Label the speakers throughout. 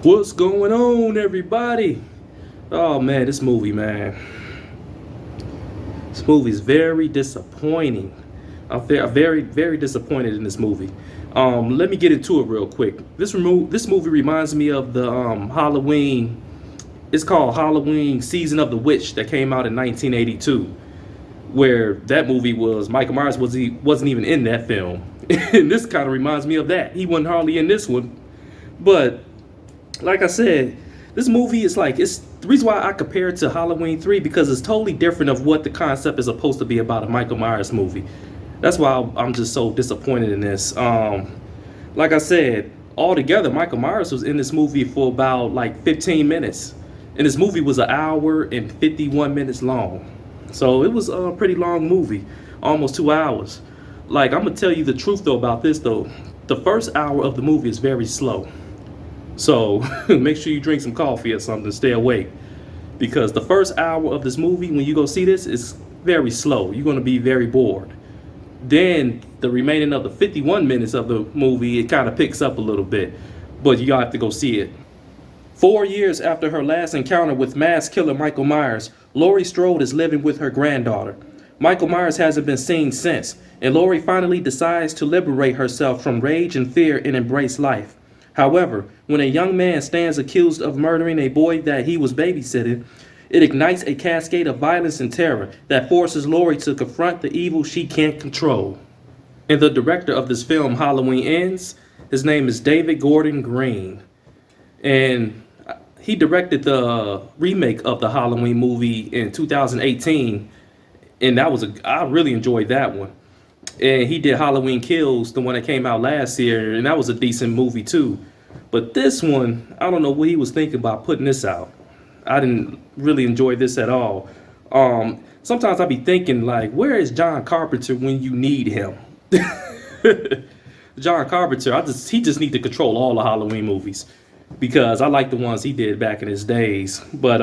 Speaker 1: What's going on, everybody? Oh man, this movie, man. This movie's very disappointing. I'm very disappointed in this movie. Let me get into it real quick. This movie reminds me of the Halloween. It's called Halloween Season of the Witch that came out in 1982, where that movie was Michael Myers wasn't even in that film. And this kind of reminds me of that. He wasn't hardly in this one, but like I said, this movie is like, it's the reason why I compare it to Halloween 3 because it's totally different of what the concept is supposed to be about a Michael Myers movie. That's why I'm just so disappointed in this. Like I said, altogether, Michael Myers was in this movie for about like 15 minutes. And this movie was an hour and 51 minutes long. So it was a pretty long movie, almost 2 hours. Like, I'm going to tell you the truth though about this though. The first hour of the movie is very slow. So make sure you drink some coffee or something to stay awake. Because the first hour of this movie, when you go see this, is very slow. You're going to be very bored. Then the remaining of the 51 minutes of the movie, it kind of picks up a little bit. But you gotta have to go see it. 4 years after her last encounter with mass killer Michael Myers, Laurie Strode is living with her granddaughter. Michael Myers hasn't been seen since, and Laurie finally decides to liberate herself from rage and fear and embrace life. However, when a young man stands accused of murdering a boy that he was babysitting, it ignites a cascade of violence and terror that forces Laurie to confront the evil she can't control. And the director of this film, Halloween Ends, his name is David Gordon Green. And he directed the remake of the Halloween movie in 2018. And I really enjoyed that one. And he did Halloween Kills, the one that came out last year, and that was a decent movie too. But this one, I don't know what he was thinking about putting this out. I didn't really enjoy this at all. Sometimes I be thinking like, where is John Carpenter when you need him? John Carpenter, he just need to control all the Halloween movies because I like the ones he did back in his days. But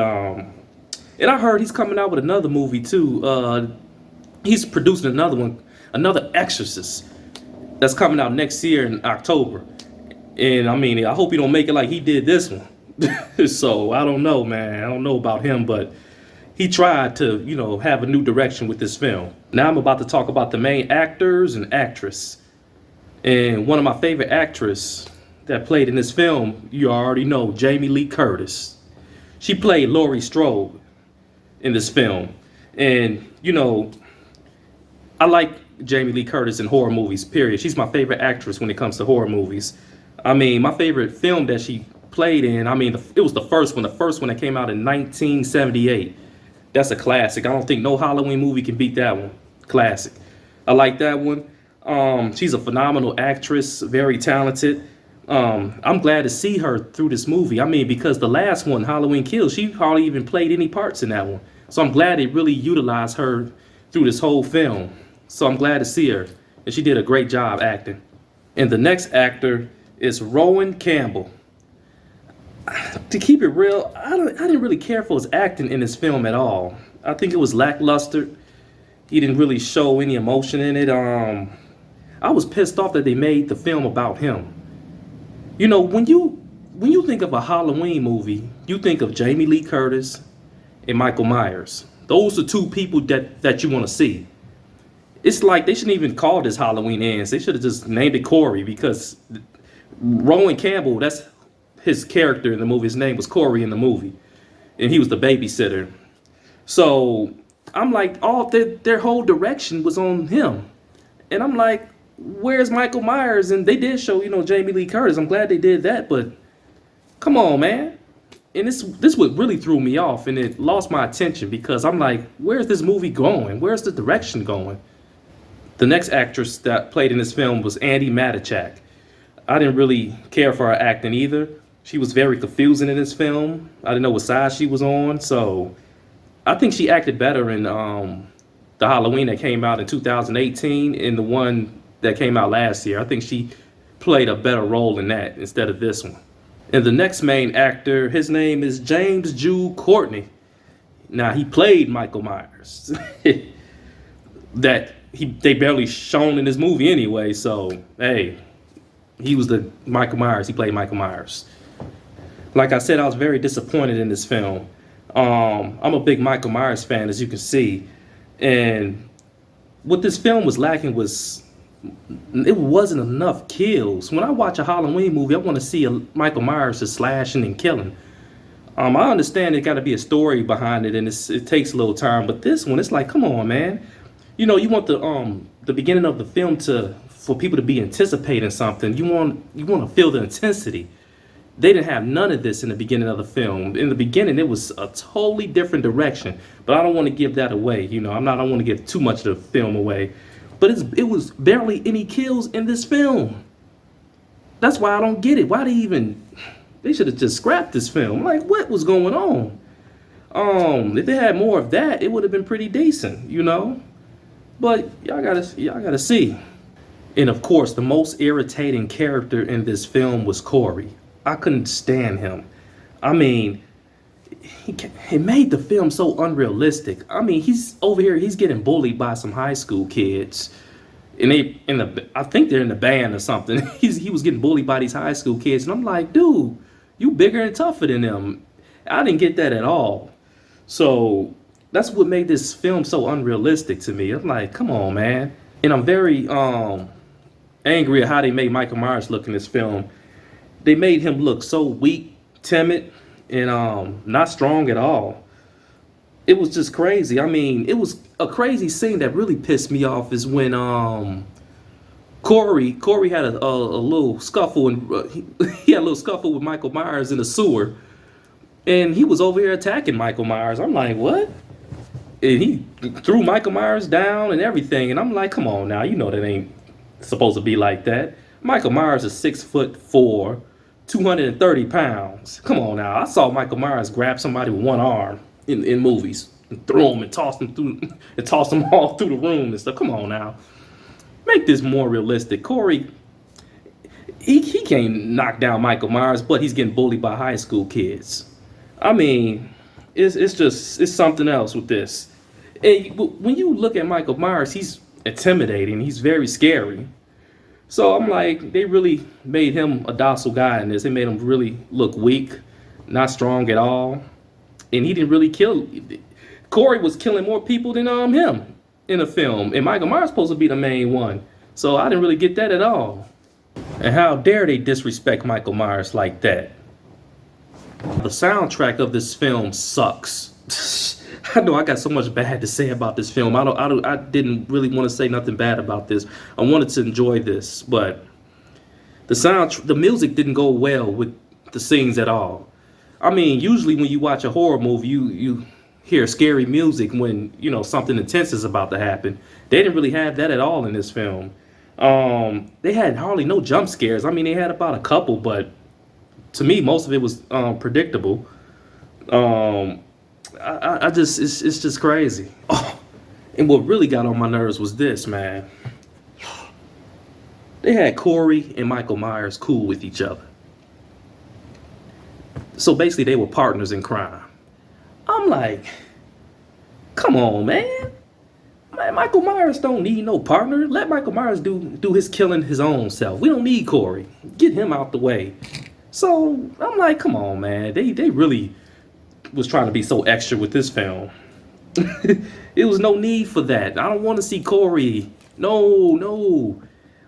Speaker 1: and I heard he's coming out with another movie too. He's producing another one, another Exorcist that's coming out next year in October. And I mean, I hope he don't make it like he did this one. So I don't know, man. I don't know about him, but he tried to, have a new direction with this film. Now I'm about to talk about the main actors and actress. And one of my favorite actresses that played in this film, you already know, Jamie Lee Curtis. She played Laurie Strode in this film. And, I like Jamie Lee Curtis in horror movies, period. She's my favorite actress when it comes to horror movies. I mean, my favorite film that she played in, it was the first one that came out in 1978. That's a classic. I don't think no Halloween movie can beat that one. Classic. I like that one. She's a phenomenal actress, very talented. I'm glad to see her through this movie. I mean, because the last one, Halloween Kills, she hardly even played any parts in that one. So I'm glad they really utilized her through this whole film. So I'm glad to see her. And she did a great job acting. And the next actor is Rowan Campbell. To keep it real, I didn't really care for his acting in this film at all. I think it was lackluster. He didn't really show any emotion in it. I was pissed off that they made the film about him. When you think of a Halloween movie, you think of Jamie Lee Curtis and Michael Myers. Those are two people that you want to see. It's like they shouldn't even call this Halloween Ends. They should have just named it Corey because Rowan Campbell, that's his character in the movie. His name was Corey in the movie. And he was the babysitter. So I'm like, all their whole direction was on him. And I'm like, where's Michael Myers? And they did show, Jamie Lee Curtis. I'm glad they did that, but come on, man. And this what really threw me off, and it lost my attention because I'm like, where's this movie going? Where's the direction going? The next actress that played in this film was Andi Matichak. I didn't really care for her acting either. She was very confusing in this film. I didn't know what side she was on, so I think she acted better in the Halloween that came out in 2018 and the one that came out last year. I think she played a better role in that instead of this one. And the next main actor, his name is James Jude Courtney. Now, he played Michael Myers. They barely shown in this movie anyway, so, hey, He was the Michael Myers. He played Michael Myers. Like I said, I was very disappointed in this film. I'm a big Michael Myers fan, as you can see, and what this film was lacking was it wasn't enough kills. When I watch a Halloween movie, I want to see a Michael Myers just slashing and killing. I understand there got to be a story behind it, and it takes a little time. But this one, it's like, come on, man. You want the beginning of the film for people to be anticipating something. You want to feel the intensity. They didn't have none of this in the beginning of the film. In the beginning, it was a totally different direction. But I don't want to give that away. I don't want to give too much of the film away. But it was barely any kills in this film. That's why I don't get it. They should have just scrapped this film. Like, what was going on? If they had more of that, it would have been pretty decent, But y'all gotta see. And of course, the most irritating character in this film was Corey. I couldn't stand him. I mean, he made the film so unrealistic. I mean, he's over here, he's getting bullied by some high school kids. And I think they're in the band or something. He was getting bullied by these high school kids. And I'm like, dude, you bigger and tougher than them. I didn't get that at all. So that's what made this film so unrealistic to me. I'm like, come on, man. And I'm very angry at how they made Michael Myers look in this film. They made him look so weak, timid, and not strong at all. It was just crazy. I mean, it was a crazy scene that really pissed me off is when Corey had a little scuffle, and he had a little scuffle with Michael Myers in the sewer, and he was over here attacking Michael Myers. I'm like, what? And he threw Michael Myers down and everything, and I'm like, come on now, that ain't supposed to be like that. Michael Myers is 6'4", 230 pounds. Come on now, I saw Michael Myers grab somebody with one arm in movies and throw them and toss them all through the room and stuff. Come on now. Make this more realistic. Corey, he can't knock down Michael Myers, but he's getting bullied by high school kids. I mean, it's something else with this. And when you look at Michael Myers, he's intimidating. He's very scary. So I'm like, they really made him a docile guy in this. They made him really look weak, not strong at all. And he didn't really kill. Corey was killing more people than him in the film, and Michael Myers supposed to be the main one. So I didn't really get that at all. And how dare they disrespect Michael Myers like that? The soundtrack of this film sucks. I know I got so much bad to say about this film. I didn't really want to say nothing bad about this. I wanted to enjoy this, but the music didn't go well with the scenes at all. I mean, usually when you watch a horror movie, you hear scary music when something intense is about to happen. They didn't really have that at all in this film. They had hardly no jump scares. I mean, they had about a couple, but to me, most of it was predictable. It's just crazy. Oh, and what really got on my nerves was this, man. They had Corey and Michael Myers cool with each other. So basically, they were partners in crime. I'm like, come on, man. Michael Myers don't need no partner. Let Michael Myers do his killing his own self. We don't need Corey. Get him out the way. So I'm like, come on, man. They really was trying to be so extra with this film. It was no need for that. I don't want to see Corey. No.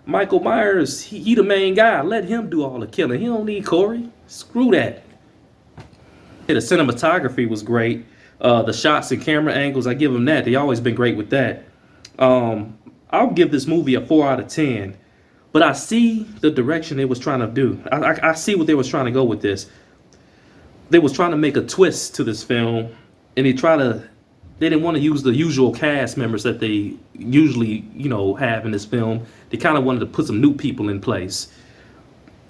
Speaker 1: Michael Myers, he the main guy. Let him do all the killing. He don't need Corey. Screw that. The cinematography was great. The shots and camera angles, I give them that. They always been great with that. I'll give this movie a 4 out of 10. But I see the direction they was trying to do. I see what they was trying to go with this. They was trying to make a twist to this film, and they didn't want to use the usual cast members that they usually, have in this film. They kind of wanted to put some new people in place.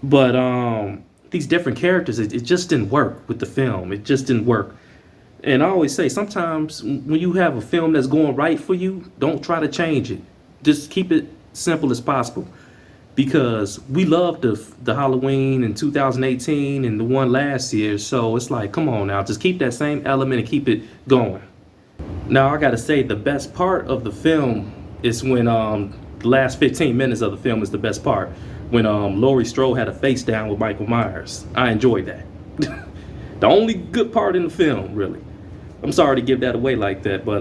Speaker 1: But these different characters, it just didn't work with the film. It just didn't work. And I always say, sometimes when you have a film that's going right for you, don't try to change it. Just keep it simple as possible. Because we loved the Halloween in 2018 and the one last year. So it's like, come on now, just keep that same element and keep it going. Now, I got to say, the best part of the film is when the last 15 minutes of the film is the best part. when Laurie Strode had a face down with Michael Myers. I enjoyed that. The only good part in the film, really. I'm sorry to give that away like that, but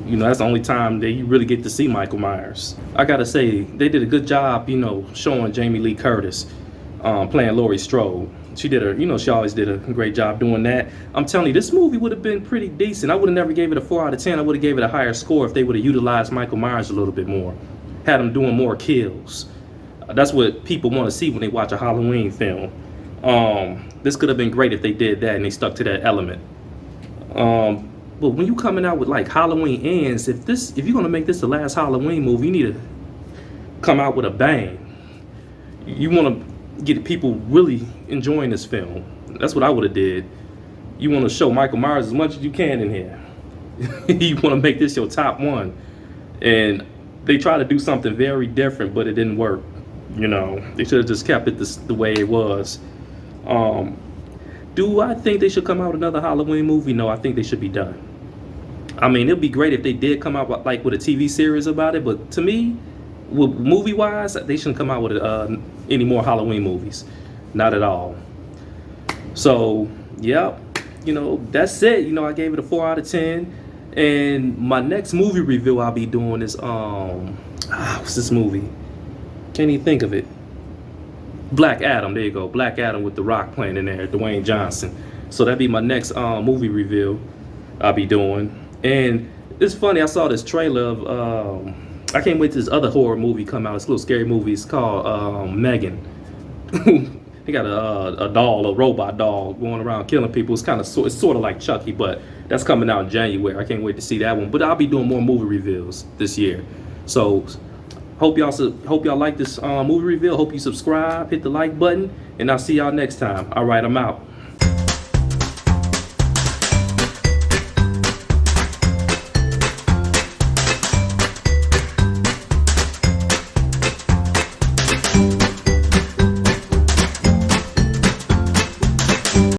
Speaker 1: you know, that's the only time that you really get to see Michael Myers. I gotta say, they did a good job, you know, showing Jamie Lee Curtis playing Laurie Strode. She did her, you know, she always did a great job doing that. I'm telling you, this movie would have been pretty decent. I would have never gave it a 4 out of 10. I would have gave it a higher score if they would have utilized Michael Myers a little bit more. Had him doing more kills. That's what people want to see when they watch a Halloween film. This could have been great if they did that and they stuck to that element. But when you coming out with like Halloween ends, if you're gonna make this the last Halloween movie, you need to come out with a bang. You want to get people really enjoying this film. That's what I would have did. You want to show Michael Myers as much as you can in here. You want to make this your top one, and they try to do something very different, but it didn't work. You know, they should have just kept it the way it was. Do I think they should come out with another Halloween movie? No, I think they should be done. I mean, it'd be great if they did come out like with a TV series about it, but to me, movie-wise, they shouldn't come out with any more Halloween movies. Not at all. So, yep, you know, that's it. You know, I gave it a 4 out of 10. And my next movie review I'll be doing is, what's this movie? Can't even think of it. Black Adam, there you go. Black Adam with The Rock playing in there, Dwayne Johnson. So that'd be my next movie review I'll be doing. And it's funny, I saw this trailer of, I can't wait till this other horror movie come out. It's a little scary movie. It's called Megan. They got a doll, a robot doll going around killing people. It's sort of like Chucky, but that's coming out in January. I can't wait to see that one. But I'll be doing more movie reviews this year. So hope y'all like this movie review. Hope you subscribe, hit the like button, and I'll see y'all next time. All right, I'm out.